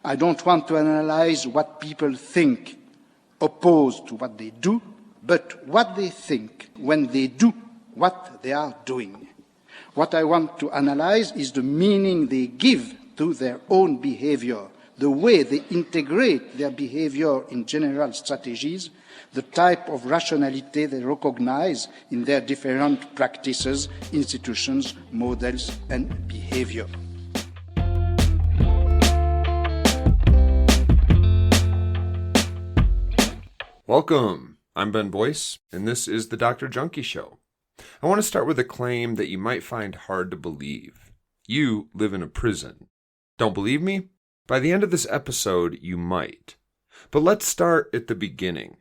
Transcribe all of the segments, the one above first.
I don't want to analyze what people think opposed to what they do, but what they think when they do what they are doing. What I want to analyze is the meaning they give to their own behavior, the way they integrate their behavior in general strategies, the type of rationality they recognize in their different practices, institutions, models, and behavior. Welcome. I'm Ben Boyce, and this is the Dr. Junkie Show. I want to start with a claim that you might find hard to believe. You live in a prison. Don't believe me? By the end of this episode, you might. But let's start at the beginning.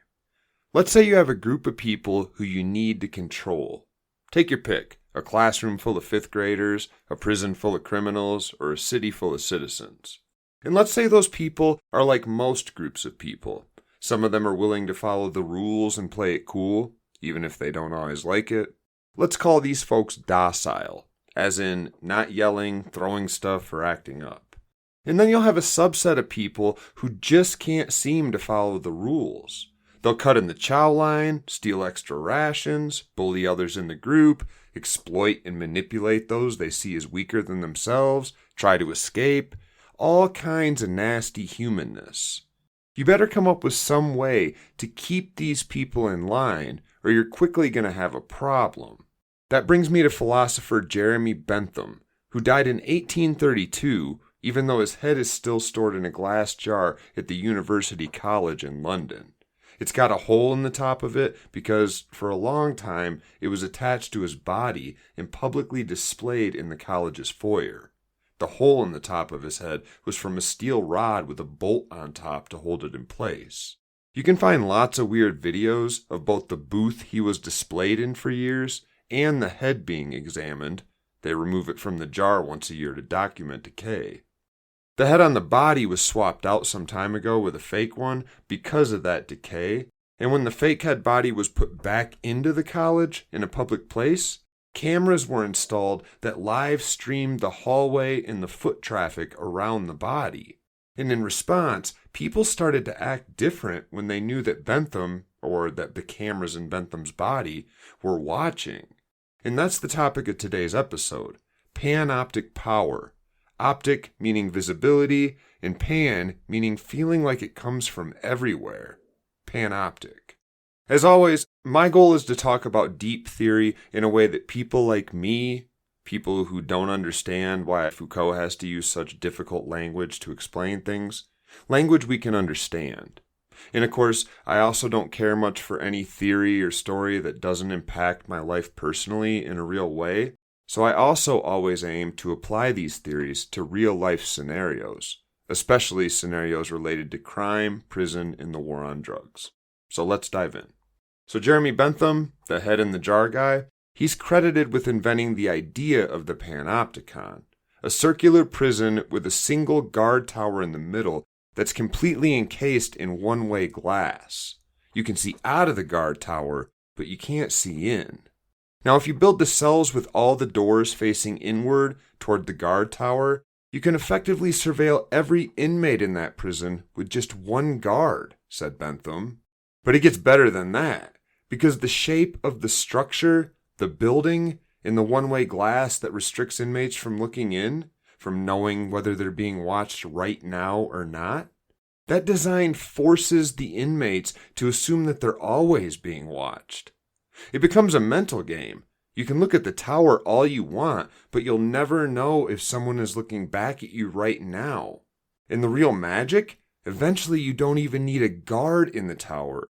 Let's say you have a group of people who you need to control. Take your pick, a classroom full of fifth graders, a prison full of criminals, or a city full of citizens. And let's say those people are like most groups of people. Some of them are willing to follow the rules and play it cool, even if they don't always like it. Let's call these folks docile, as in not yelling, throwing stuff, or acting up. And then you'll have a subset of people who just can't seem to follow the rules. They'll cut in the chow line, steal extra rations, bully others in the group, exploit and manipulate those they see as weaker than themselves, try to escape, all kinds of nasty humanness. You better come up with some way to keep these people in line, or you're quickly going to have a problem. That brings me to philosopher Jeremy Bentham, who died in 1832, even though his head is still stored in a glass jar at the University College in London. It's got a hole in the top of it because, for a long time, it was attached to his body and publicly displayed in the college's foyer. The hole in the top of his head was from a steel rod with a bolt on top to hold it in place. You can find lots of weird videos of both the booth he was displayed in for years and the head being examined. They remove it from the jar once a year to document decay. The head on the body was swapped out some time ago with a fake one because of that decay, and when the fake head body was put back into the college in a public place, cameras were installed that live streamed the hallway and the foot traffic around the body. And in response, people started to act different when they knew that Bentham, or that the cameras in Bentham's body, were watching. And that's the topic of today's episode, panoptic power. Optic meaning visibility, and pan meaning feeling like it comes from everywhere. Panoptic. As always, my goal is to talk about deep theory in a way that people like me, people who don't understand why Foucault has to use such difficult language to explain things, language we can understand. And of course, I also don't care much for any theory or story that doesn't impact my life personally in a real way, so I also always aim to apply these theories to real-life scenarios, especially scenarios related to crime, prison, and the war on drugs. So let's dive in. So Jeremy Bentham, the head in the jar guy, he's credited with inventing the idea of the Panopticon, a circular prison with a single guard tower in the middle that's completely encased in one-way glass. You can see out of the guard tower, but you can't see in. Now, if you build the cells with all the doors facing inward toward the guard tower, you can effectively surveil every inmate in that prison with just one guard, said Bentham. But it gets better than that. Because the shape of the structure, the building, and the one-way glass that restricts inmates from looking in, from knowing whether they're being watched right now or not, that design forces the inmates to assume that they're always being watched. It becomes a mental game. You can look at the tower all you want, but you'll never know if someone is looking back at you right now. And the real magic? Eventually you don't even need a guard in the tower.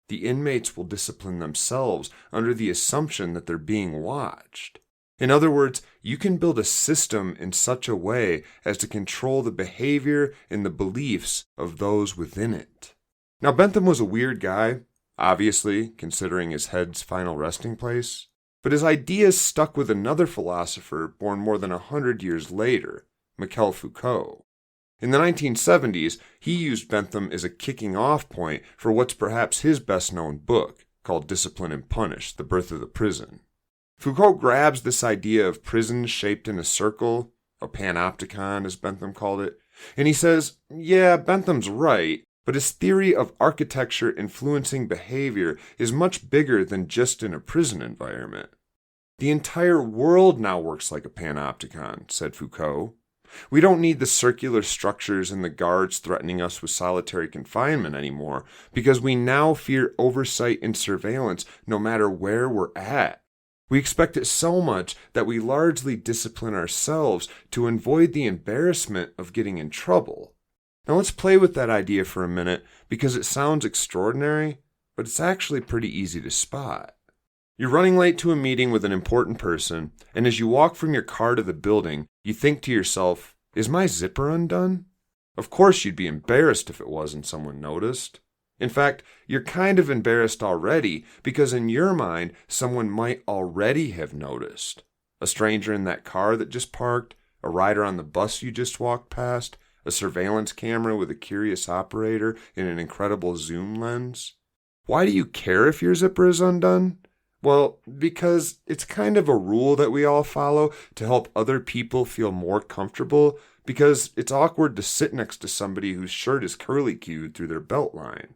The inmates will discipline themselves under the assumption that they're being watched. In other words, you can build a system in such a way as to control the behavior and the beliefs of those within it. Now, Bentham was a weird guy, obviously, considering his head's final resting place, but his ideas stuck with another philosopher born more than 100 years later, Michel Foucault. In the 1970s, he used Bentham as a kicking-off point for what's perhaps his best-known book, called Discipline and Punish, The Birth of the Prison. Foucault grabs this idea of prisons shaped in a circle, a panopticon as Bentham called it, And he says, yeah, Bentham's right, but his theory of architecture influencing behavior is much bigger than just in a prison environment. The entire world now works like a panopticon, said Foucault. We don't need the circular structures and the guards threatening us with solitary confinement anymore, because we now fear oversight and surveillance no matter where we're at. We expect it so much that we largely discipline ourselves to avoid the embarrassment of getting in trouble. Now let's play with that idea for a minute, because it sounds extraordinary, but it's actually pretty easy to spot. You're running late to a meeting with an important person, and as you walk from your car to the building, you think to yourself, is my zipper undone? Of course you'd be embarrassed if it wasn't someone noticed. In fact, you're kind of embarrassed already because in your mind, someone might already have noticed. A stranger in that car that just parked, a rider on the bus you just walked past, a surveillance camera with a curious operator and an incredible zoom lens. Why do you care if your zipper is undone? Well, because it's kind of a rule that we all follow to help other people feel more comfortable, because it's awkward to sit next to somebody whose shirt is curly-cued through their belt line.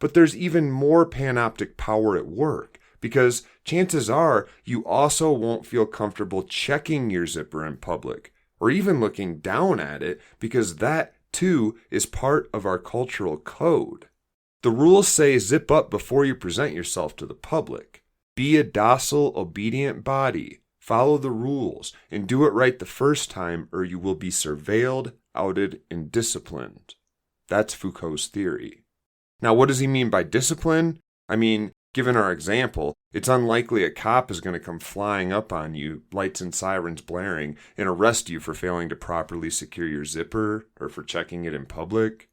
But there's even more panoptic power at work, because chances are you also won't feel comfortable checking your zipper in public, or even looking down at it, because that, too, is part of our cultural code. The rules say zip up before you present yourself to the public. Be a docile, obedient body, follow the rules, and do it right the first time or you will be surveilled, outed, and disciplined. That's Foucault's theory. Now, what does he mean by discipline? I mean, given our example, it's unlikely a cop is going to come flying up on you, lights and sirens blaring, and arrest you for failing to properly secure your zipper or for checking it in public.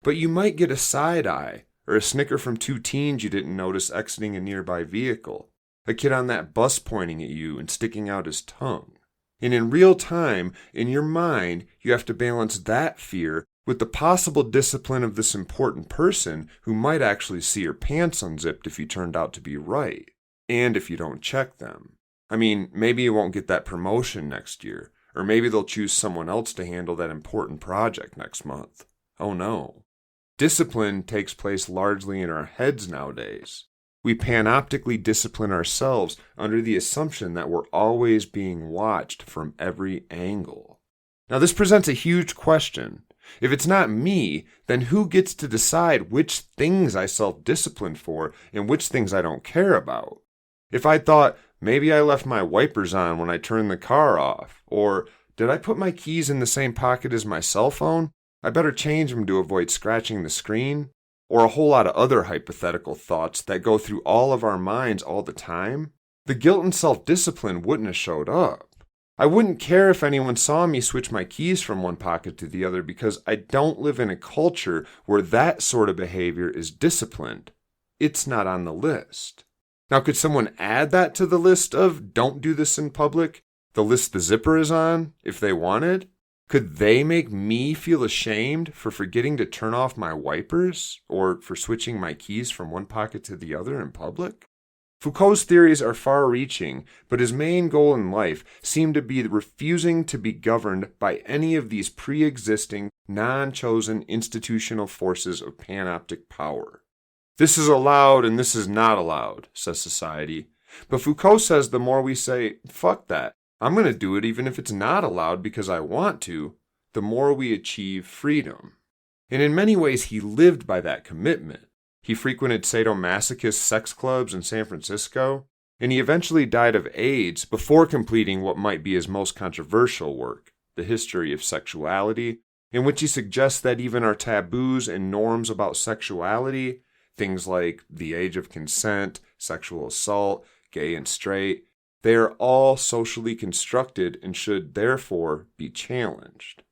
But you might get a side eye, or a snicker from two teens you didn't notice exiting a nearby vehicle, a kid on that bus pointing at you and sticking out his tongue. And in real time, in your mind, you have to balance that fear with the possible discipline of this important person who might actually see your pants unzipped if you turned out to be right, and if you don't check them. I mean, maybe you won't get that promotion next year, or maybe they'll choose someone else to handle that important project next month. Oh no. Discipline takes place largely in our heads nowadays. We panoptically discipline ourselves under the assumption that we're always being watched from every angle. Now this presents a huge question. If it's not me, then who gets to decide which things I self-discipline for and which things I don't care about? If I thought, maybe I left my wipers on when I turned the car off, or did I put my keys in the same pocket as my cell phone? I better change them to avoid scratching the screen, or a whole lot of other hypothetical thoughts that go through all of our minds all the time, the guilt and self-discipline wouldn't have showed up. I wouldn't care if anyone saw me switch my keys from one pocket to the other because I don't live in a culture where that sort of behavior is disciplined. It's not on the list. Now, could someone add that to the list of don't do this in public, the list the zipper is on, if they wanted? Could they make me feel ashamed for forgetting to turn off my wipers or for switching my keys from one pocket to the other in public? Foucault's theories are far-reaching, but his main goal in life seemed to be refusing to be governed by any of these pre-existing, non-chosen institutional forces of panoptic power. This is allowed and this is not allowed, says society. But Foucault says the more we say, fuck that, I'm going to do it even if it's not allowed because I want to, the more we achieve freedom. And in many ways he lived by that commitment. He frequented sadomasochist sex clubs in San Francisco, and he eventually died of AIDS before completing what might be his most controversial work, The History of Sexuality, in which he suggests that even our taboos and norms about sexuality, things like the age of consent, sexual assault, gay and straight, they are all socially constructed and should therefore be challenged.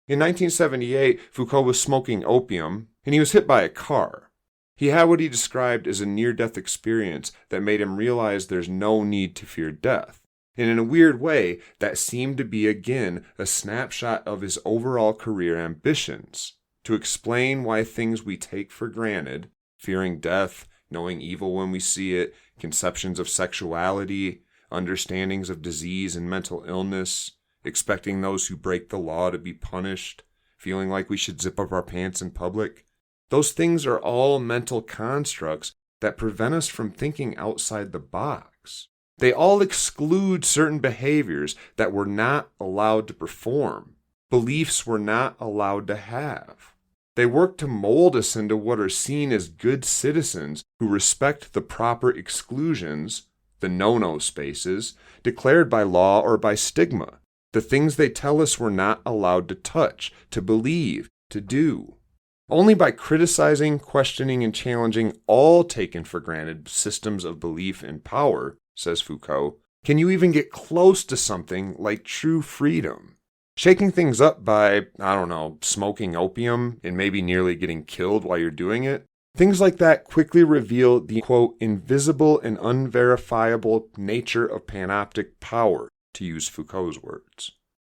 In 1978, Foucault was smoking opium, and he was hit by a car. He had what he described as a near-death experience that made him realize there's no need to fear death. And in a weird way, that seemed to be again a snapshot of his overall career ambitions, to explain why things we take for granted, fearing death, knowing evil when we see it, conceptions of sexuality, understandings of disease and mental illness, expecting those who break the law to be punished, feeling like we should zip up our pants in public. Those things are all mental constructs that prevent us from thinking outside the box. They all exclude certain behaviors that we're not allowed to perform, beliefs we're not allowed to have. They work to mold us into what are seen as good citizens who respect the proper exclusions, the no-no spaces, declared by law or by stigma, the things they tell us we're not allowed to touch, to believe, to do. Only by criticizing, questioning, and challenging all taken for granted systems of belief and power, says Foucault, can you even get close to something like true freedom. Shaking things up by, smoking opium and maybe nearly getting killed while you're doing it, things like that quickly reveal the, quote, invisible and unverifiable nature of panoptic power, to use Foucault's words.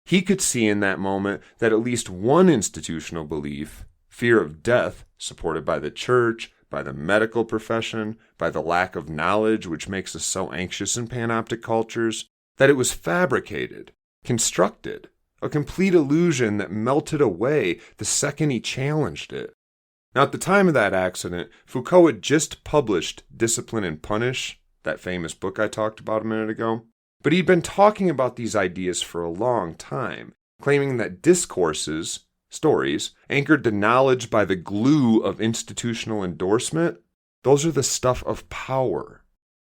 He could see in that moment that at least one institutional belief, fear of death, supported by the church, by the medical profession, by the lack of knowledge which makes us so anxious in panoptic cultures, that it was fabricated, constructed, a complete illusion that melted away the second he challenged it. Now, at the time of that accident, Foucault had just published Discipline and Punish, that famous book I talked about a minute ago. But he'd been talking about these ideas for a long time, claiming that discourses, stories, anchored to knowledge by the glue of institutional endorsement, those are the stuff of power.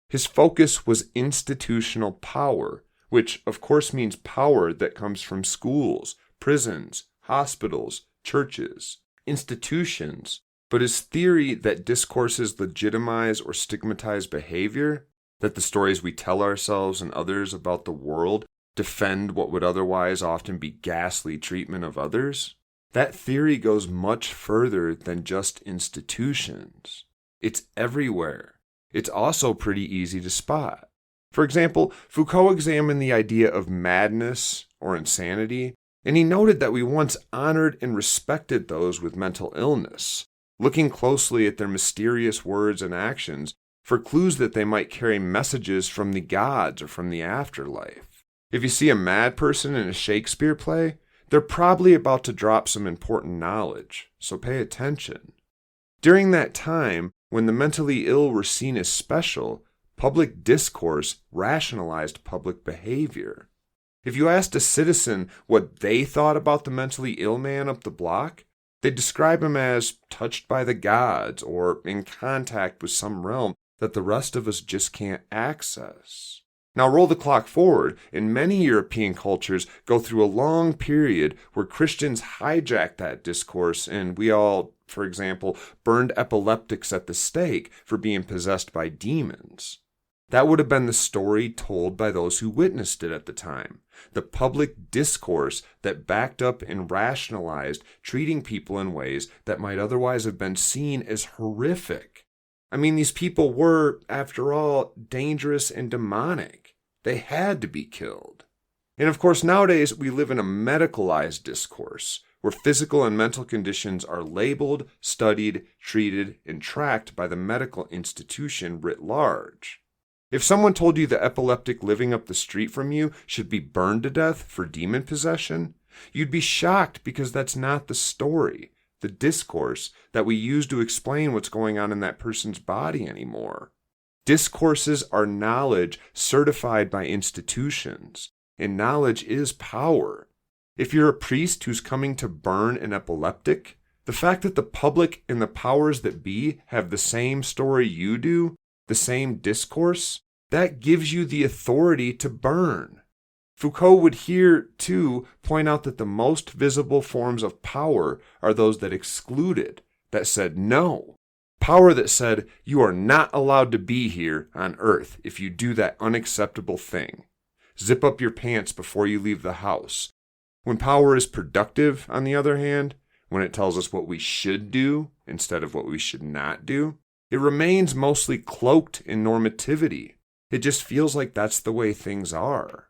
His focus was institutional power, which of course means power that comes from schools, prisons, hospitals, churches, institutions. But his theory that discourses legitimize or stigmatize behavior, that the stories we tell ourselves and others about the world defend what would otherwise often be ghastly treatment of others, that theory goes much further than just institutions. It's everywhere. It's also pretty easy to spot. For example, Foucault examined the idea of madness or insanity, and he noted that we once honored and respected those with mental illness, looking closely at their mysterious words and actions for clues that they might carry messages from the gods or from the afterlife. If you see a mad person in a Shakespeare play, they're probably about to drop some important knowledge, so pay attention. During that time, when the mentally ill were seen as special, public discourse rationalized public behavior. If you asked a citizen what they thought about the mentally ill man up the block, they'd describe him as touched by the gods or in contact with some realm that the rest of us just can't access. Now roll the clock forward, and many European cultures go through a long period where Christians hijack that discourse, and we all, for example, burned epileptics at the stake for being possessed by demons. That would have been the story told by those who witnessed it at the time. The public discourse that backed up and rationalized treating people in ways that might otherwise have been seen as horrific. I mean, these people were, after all, dangerous and demonic. They had to be killed. And of course, nowadays we live in a medicalized discourse where physical and mental conditions are labeled, studied, treated, and tracked by the medical institution writ large. If someone told you the epileptic living up the street from you should be burned to death for demon possession, you'd be shocked because that's not the story, the discourse that we use to explain what's going on in that person's body anymore. Discourses are knowledge certified by institutions, and knowledge is power. If you're a priest who's coming to burn an epileptic, the fact that the public and the powers that be have the same story you do, the same discourse, that gives you the authority to burn. Foucault would here, too, point out that the most visible forms of power are those that excluded, that said no. Power that said, you are not allowed to be here on earth if you do that unacceptable thing. Zip up your pants before you leave the house. When power is productive, on the other hand, when it tells us what we should do instead of what we should not do, it remains mostly cloaked in normativity. It just feels like that's the way things are.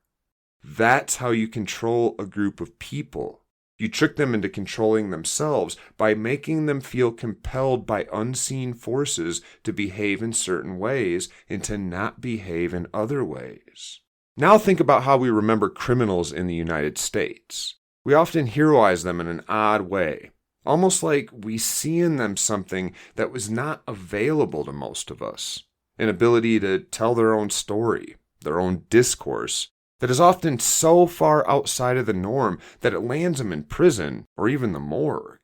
That's how you control a group of people. You trick them into controlling themselves by making them feel compelled by unseen forces to behave in certain ways and to not behave in other ways. Now think about how we remember criminals in the United States. We often heroize them in an odd way, almost like we see in them something that was not available to most of us, an ability to tell their own story, their own discourse, that is often so far outside of the norm that it lands them in prison or even the morgue.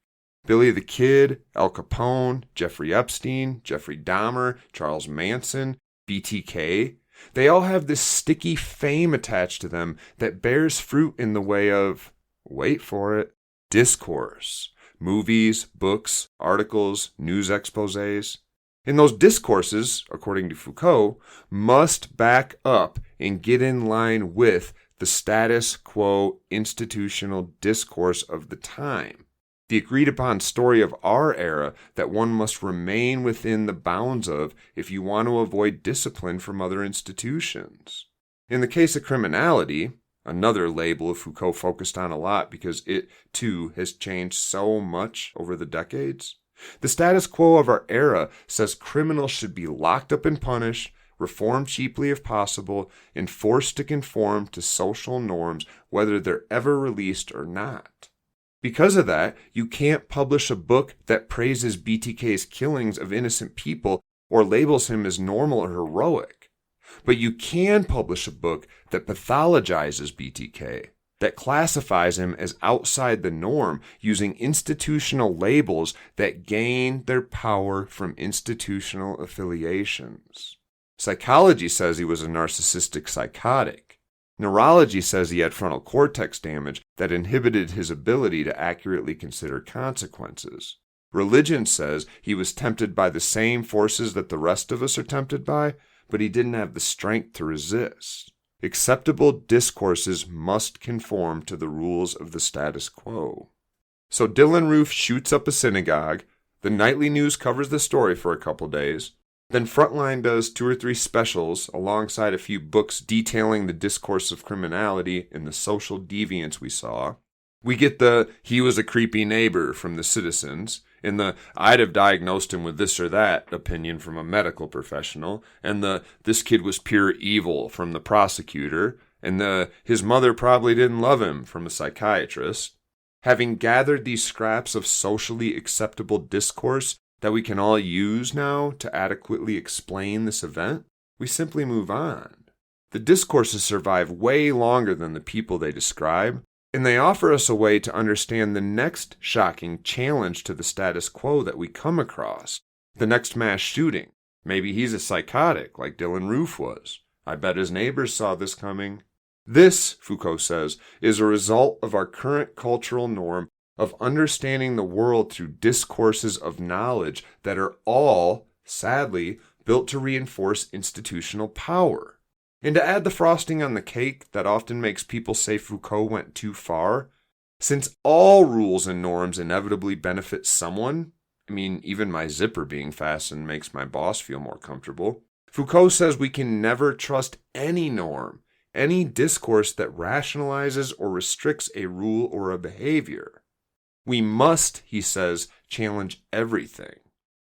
Billy the Kid, Al Capone, Jeffrey Epstein, Jeffrey Dahmer, Charles Manson, BTK, they all have this sticky fame attached to them that bears fruit in the way of, wait for it, discourse. Movies, books, articles, news exposés. And those discourses, according to Foucault, must back up and get in line with the status quo institutional discourse of the time. The agreed upon story of our era that one must remain within the bounds of if you want to avoid discipline from other institutions. In the case of criminality, another label Foucault focused on a lot because it, too, has changed so much over the decades. The status quo of our era says criminals should be locked up and punished, reformed cheaply if possible, and forced to conform to social norms whether they're ever released or not. Because of that, you can't publish a book that praises BTK's killings of innocent people or labels him as normal or heroic. But you can publish a book that pathologizes BTK, that classifies him as outside the norm using institutional labels that gain their power from institutional affiliations. Psychology says he was a narcissistic psychotic. Neurology says he had frontal cortex damage that inhibited his ability to accurately consider consequences. Religion says he was tempted by the same forces that the rest of us are tempted by, but he didn't have the strength to resist. Acceptable discourses must conform to the rules of the status quo. So Dylan Roof shoots up a synagogue, the nightly news covers the story for a couple days, then Frontline does 2 or 3 specials alongside a few books detailing the discourse of criminality and the social deviance we saw. We get the "he was a creepy neighbor" from the citizens, and the "I'd have diagnosed him with this or that" opinion from a medical professional, and the "this kid was pure evil" from the prosecutor, and the "his mother probably didn't love him" from a psychiatrist. Having gathered these scraps of socially acceptable discourse that we can all use now to adequately explain this event, we simply move on. The discourses survive way longer than the people they describe, and they offer us a way to understand the next shocking challenge to the status quo that we come across, the next mass shooting. Maybe he's a psychotic like Dylan Roof was. I bet his neighbors saw this coming. This, Foucault says, is a result of our current cultural norm of understanding the world through discourses of knowledge that are all, sadly, built to reinforce institutional power. And to add the frosting on the cake that often makes people say Foucault went too far, since all rules and norms inevitably benefit someone, even my zipper being fastened makes my boss feel more comfortable, Foucault says we can never trust any norm, any discourse that rationalizes or restricts a rule or a behavior. We must, he says, challenge everything.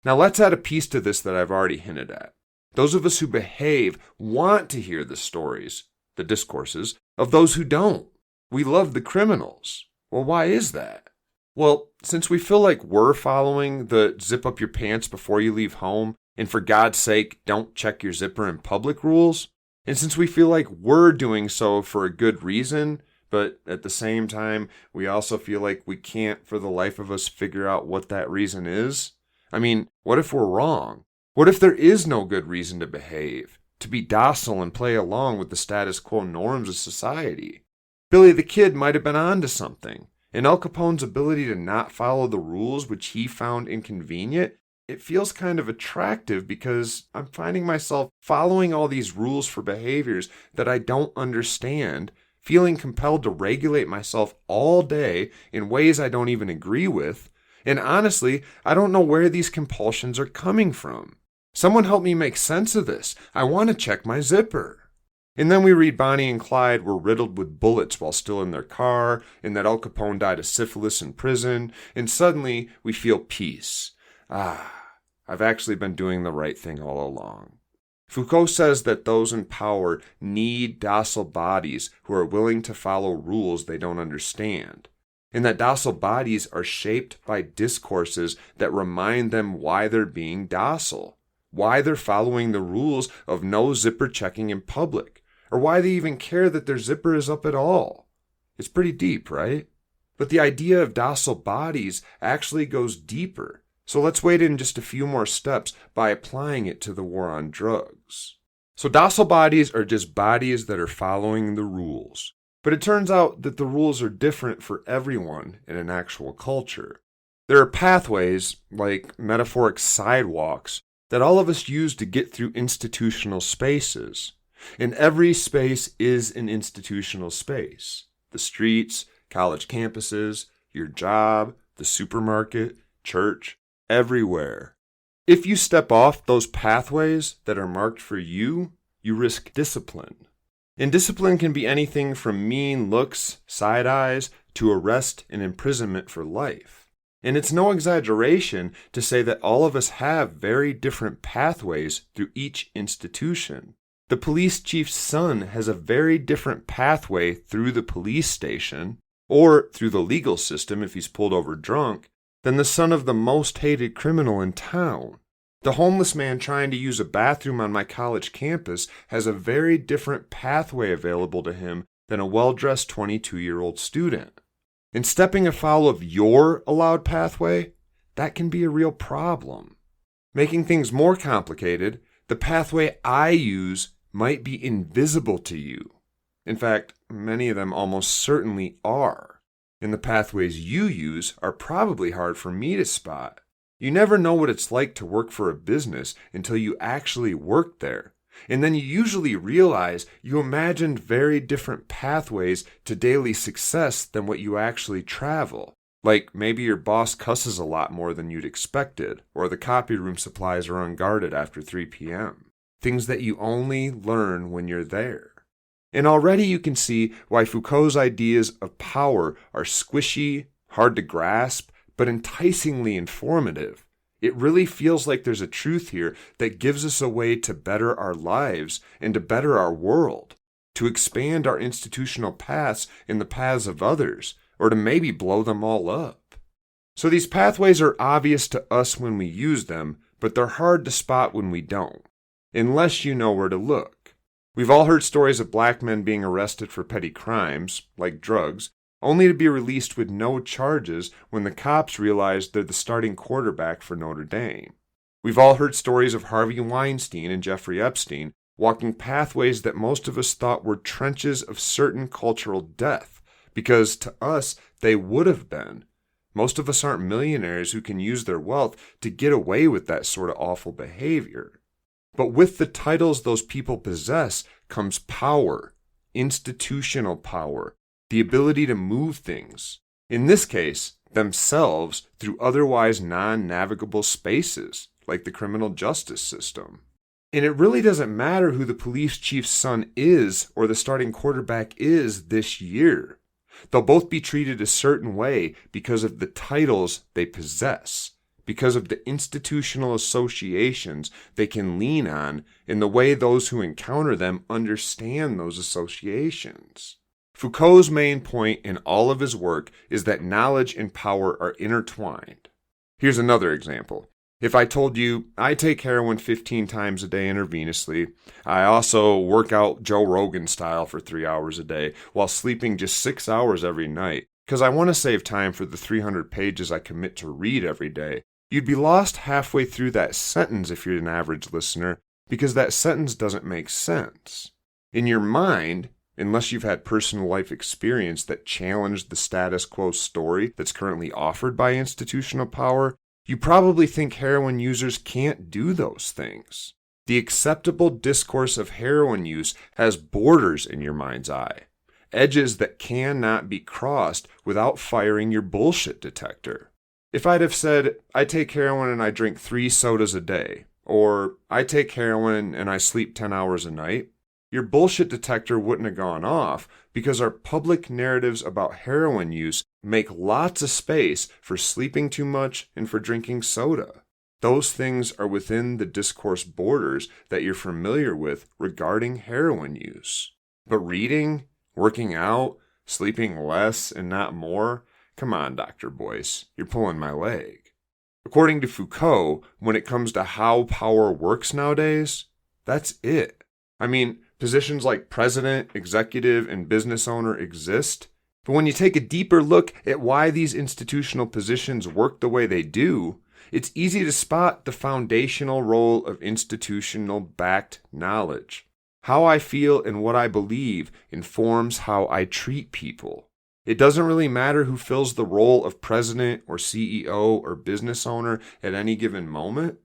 Now let's add a piece to this that I've already hinted at. Those of us who behave want to hear the stories, the discourses, of those who don't. We love the criminals. Well, why is that? Well, since we feel like we're following the zip up your pants before you leave home, and for God's sake, don't check your zipper in public rules, and since we feel like we're doing so for a good reason, but at the same time, we also feel like we can't for the life of us figure out what that reason is. What if we're wrong? What if there is no good reason to behave, to be docile and play along with the status quo norms of society? Billy the Kid might have been onto something, and Al Capone's ability to not follow the rules which he found inconvenient, it feels kind of attractive because I'm finding myself following all these rules for behaviors that I don't understand, feeling compelled to regulate myself all day in ways I don't even agree with, and honestly, I don't know where these compulsions are coming from. Someone help me make sense of this. I want to check my zipper. And then we read Bonnie and Clyde were riddled with bullets while still in their car, and that Al Capone died of syphilis in prison, and suddenly we feel peace. I've actually been doing the right thing all along. Foucault says that those in power need docile bodies who are willing to follow rules they don't understand, and that docile bodies are shaped by discourses that remind them why they're being docile, why they're following the rules of no zipper checking in public, or why they even care that their zipper is up at all. It's pretty deep, right? But the idea of docile bodies actually goes deeper. So let's wade in just a few more steps by applying it to the war on drugs. So docile bodies are just bodies that are following the rules. But it turns out that the rules are different for everyone in an actual culture. There are pathways, like metaphoric sidewalks, that all of us use to get through institutional spaces. And every space is an institutional space. The streets, college campuses, your job, the supermarket, church, everywhere. If you step off those pathways that are marked for you, you risk discipline. And discipline can be anything from mean looks, side eyes, to arrest and imprisonment for life. And it's no exaggeration to say that all of us have very different pathways through each institution. The police chief's son has a very different pathway through the police station, or through the legal system if he's pulled over drunk, than the son of the most hated criminal in town. The homeless man trying to use a bathroom on my college campus has a very different pathway available to him than a well-dressed 22-year-old student. And stepping afoul of your allowed pathway, that can be a real problem. Making things more complicated, the pathway I use might be invisible to you. In fact, many of them almost certainly are. And the pathways you use are probably hard for me to spot. You never know what it's like to work for a business until you actually work there. And then you usually realize you imagined very different pathways to daily success than what you actually travel. Like maybe your boss cusses a lot more than you'd expected, or the copy room supplies are unguarded after 3 p.m. Things that you only learn when you're there. And already you can see why Foucault's ideas of power are squishy, hard to grasp, but enticingly informative. It really feels like there's a truth here that gives us a way to better our lives and to better our world, to expand our institutional paths in the paths of others, or to maybe blow them all up. So these pathways are obvious to us when we use them, but they're hard to spot when we don't, unless you know where to look. We've all heard stories of black men being arrested for petty crimes, like drugs, only to be released with no charges when the cops realize they're the starting quarterback for Notre Dame. We've all heard stories of Harvey Weinstein and Jeffrey Epstein walking pathways that most of us thought were trenches of certain cultural death, because to us they would have been. Most of us aren't millionaires who can use their wealth to get away with that sort of awful behavior. But with the titles those people possess comes power, institutional power, the ability to move things, in this case, themselves, through otherwise non-navigable spaces, like the criminal justice system. And it really doesn't matter who the police chief's son is or the starting quarterback is this year. They'll both be treated a certain way because of the titles they possess, because of the institutional associations they can lean on, and the way those who encounter them understand those associations. Foucault's main point in all of his work is that knowledge and power are intertwined. Here's another example. If I told you I take heroin 15 times a day intravenously, I also work out Joe Rogan style for 3 hours a day while sleeping just 6 hours every night because I want to save time for the 300 pages I commit to read every day, you'd be lost halfway through that sentence if you're an average listener because that sentence doesn't make sense. In your mind, unless you've had personal life experience that challenged the status quo story that's currently offered by institutional power, you probably think heroin users can't do those things. The acceptable discourse of heroin use has borders in your mind's eye, edges that cannot be crossed without firing your bullshit detector. If I'd have said, I take heroin and I drink 3 sodas a day, or I take heroin and I sleep 10 hours a night, your bullshit detector wouldn't have gone off because our public narratives about heroin use make lots of space for sleeping too much and for drinking soda. Those things are within the discourse borders that you're familiar with regarding heroin use. But reading, working out, sleeping less and not more, Come on, Dr. Boyce, you're pulling my leg. According to Foucault, when it comes to how power works nowadays, that's it. I mean, positions like president, executive, and business owner exist, but when you take a deeper look at why these institutional positions work the way they do, it's easy to spot the foundational role of institutional-backed knowledge. How I feel and what I believe informs how I treat people. It doesn't really matter who fills the role of president or CEO or business owner at any given moment.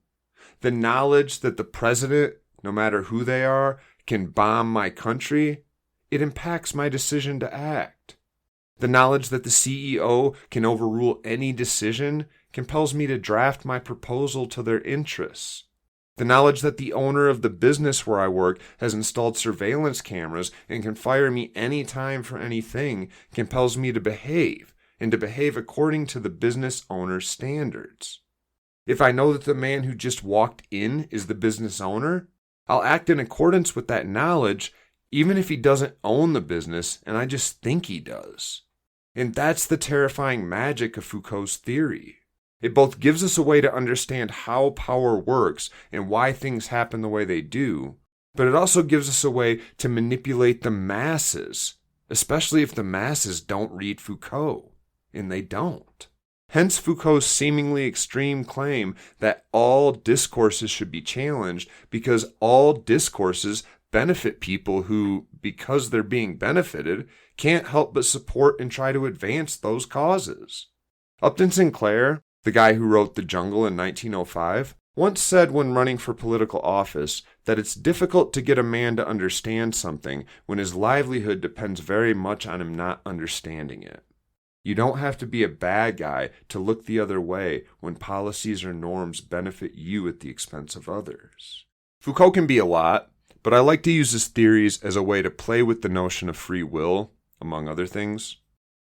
The knowledge that the president, no matter who they are, can bomb my country, it impacts my decision to act. The knowledge that the CEO can overrule any decision compels me to draft my proposal to their interests. The knowledge that the owner of the business where I work has installed surveillance cameras and can fire me anytime for anything compels me to behave, and to behave according to the business owner's standards. If I know that the man who just walked in is the business owner, I'll act in accordance with that knowledge, even if he doesn't own the business and I just think he does. And that's the terrifying magic of Foucault's theory. It both gives us a way to understand how power works and why things happen the way they do, but it also gives us a way to manipulate the masses, especially if the masses don't read Foucault, and they don't. Hence Foucault's seemingly extreme claim that all discourses should be challenged because all discourses benefit people who, because they're being benefited, can't help but support and try to advance those causes. Upton Sinclair, the guy who wrote The Jungle in 1905, once said when running for political office that it's difficult to get a man to understand something when his livelihood depends very much on him not understanding it. You don't have to be a bad guy to look the other way when policies or norms benefit you at the expense of others. Foucault can be a lot, but I like to use his theories as a way to play with the notion of free will, among other things.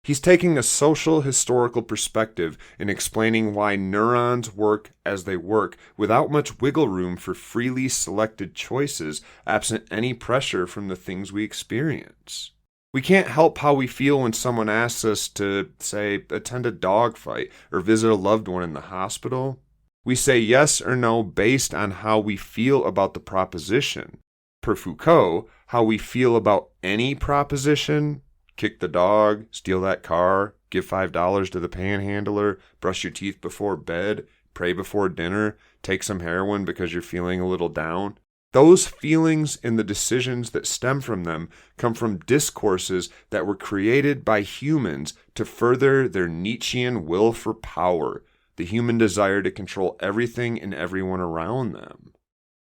He's taking a social historical perspective in explaining why neurons work as they work without much wiggle room for freely selected choices absent any pressure from the things we experience. We can't help how we feel when someone asks us to, say, attend a dog fight or visit a loved one in the hospital. We say yes or no based on how we feel about the proposition. Per Foucault, how we feel about any proposition, kick the dog, steal that car, give $5 to the panhandler, brush your teeth before bed, pray before dinner, take some heroin because you're feeling a little down. Those feelings and the decisions that stem from them come from discourses that were created by humans to further their Nietzschean will for power, the human desire to control everything and everyone around them.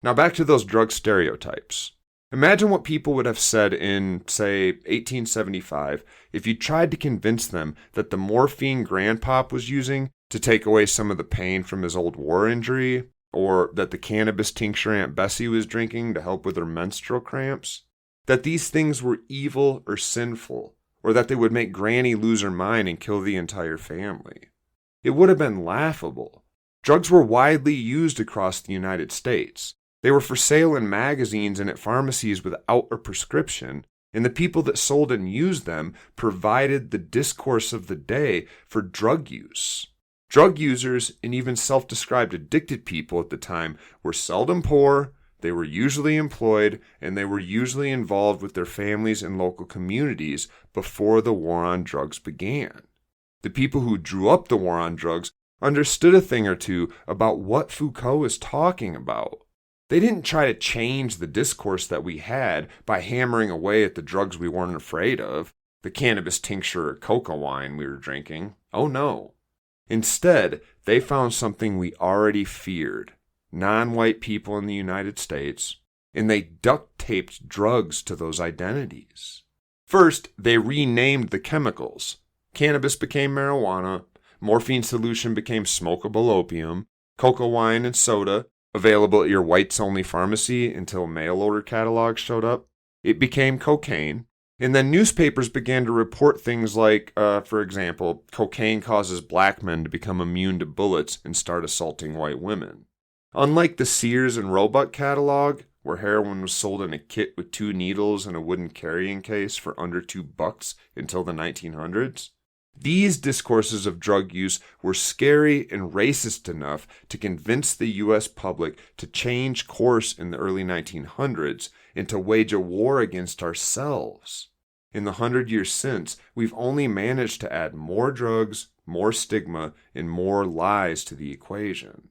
Now back to those drug stereotypes. Imagine what people would have said in, say, 1875 if you tried to convince them that the morphine Grandpop was using to take away some of the pain from his old war injury, or that the cannabis tincture Aunt Bessie was drinking to help with her menstrual cramps, that these things were evil or sinful, or that they would make Granny lose her mind and kill the entire family. It would have been laughable. Drugs were widely used across the United States. They were for sale in magazines and at pharmacies without a prescription, and the people that sold and used them provided the discourse of the day for drug use. Drug users and even self-described addicted people at the time were seldom poor, they were usually employed, and they were usually involved with their families and local communities before the war on drugs began. The people who drew up the war on drugs understood a thing or two about what Foucault is talking about. They didn't try to change the discourse that we had by hammering away at the drugs we weren't afraid of, the cannabis tincture or coca wine we were drinking. Oh no. Instead, they found something we already feared, non-white people in the United States, and they duct-taped drugs to those identities. First, they renamed the chemicals. Cannabis became marijuana, morphine solution became smokable opium, coca wine and soda, available at your whites-only pharmacy until mail-order catalogs showed up, it became cocaine. And then newspapers began to report things like, for example, cocaine causes black men to become immune to bullets and start assaulting white women. Unlike the Sears and Roebuck catalog, where heroin was sold in a kit with 2 needles and a wooden carrying case for under $2 until the 1900s, These discourses of drug use were scary and racist enough to convince the U.S. public to change course in the early 1900s and to wage a war against ourselves. In the 100 years since, we've only managed to add more drugs, more stigma, and more lies to the equation.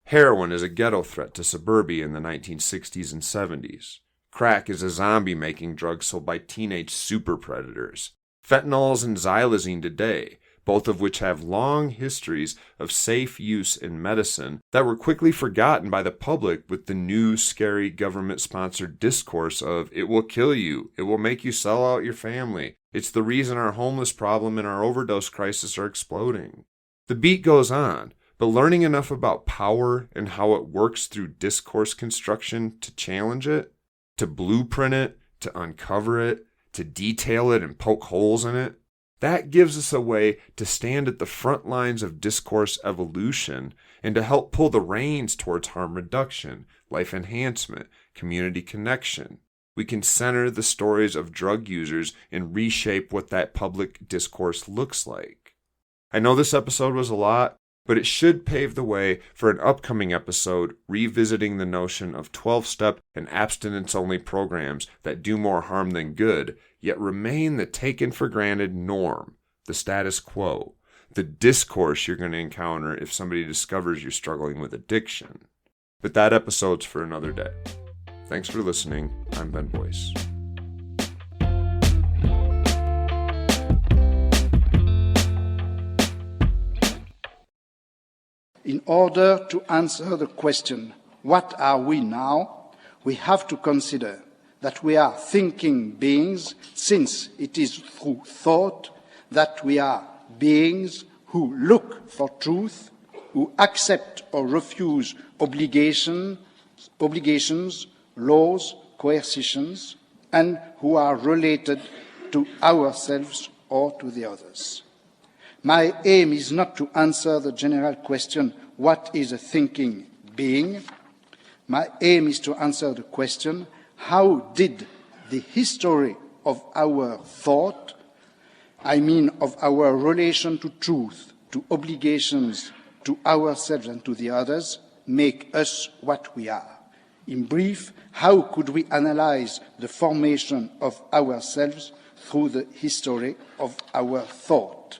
Heroin is a ghetto threat to suburbia in the 1960s and 70s. Crack is a zombie-making drug sold by teenage super predators. Fentanyls and xylazine today, both of which have long histories of safe use in medicine that were quickly forgotten by the public with the new scary government-sponsored discourse of "it will kill you, it will make you sell out your family, it's the reason our homeless problem and our overdose crisis are exploding." The beat goes on, but learning enough about power and how it works through discourse construction to challenge it, to blueprint it, to uncover it, to detail it and poke holes in it, that gives us a way to stand at the front lines of discourse evolution and to help pull the reins towards harm reduction, life enhancement, community connection. We can center the stories of drug users and reshape what that public discourse looks like. I know this episode was a lot, but it should pave the way for an upcoming episode revisiting the notion of 12-step and abstinence-only programs that do more harm than good, yet remain the taken-for-granted norm, the status quo, the discourse you're going to encounter if somebody discovers you're struggling with addiction. But that episode's for another day. Thanks for listening. I'm Ben Boyce. In order to answer the question, what are we now, we have to consider that we are thinking beings, since it is through thought that we are beings who look for truth, who accept or refuse obligations, laws, coercions, and who are related to ourselves or to the others. My aim is not to answer the general question, what is a thinking being? My aim is to answer the question, how did the history of our thought, I mean of our relation to truth, to obligations, to ourselves and to the others, make us what we are? In brief, how could we analyze the formation of ourselves through the history of our thought?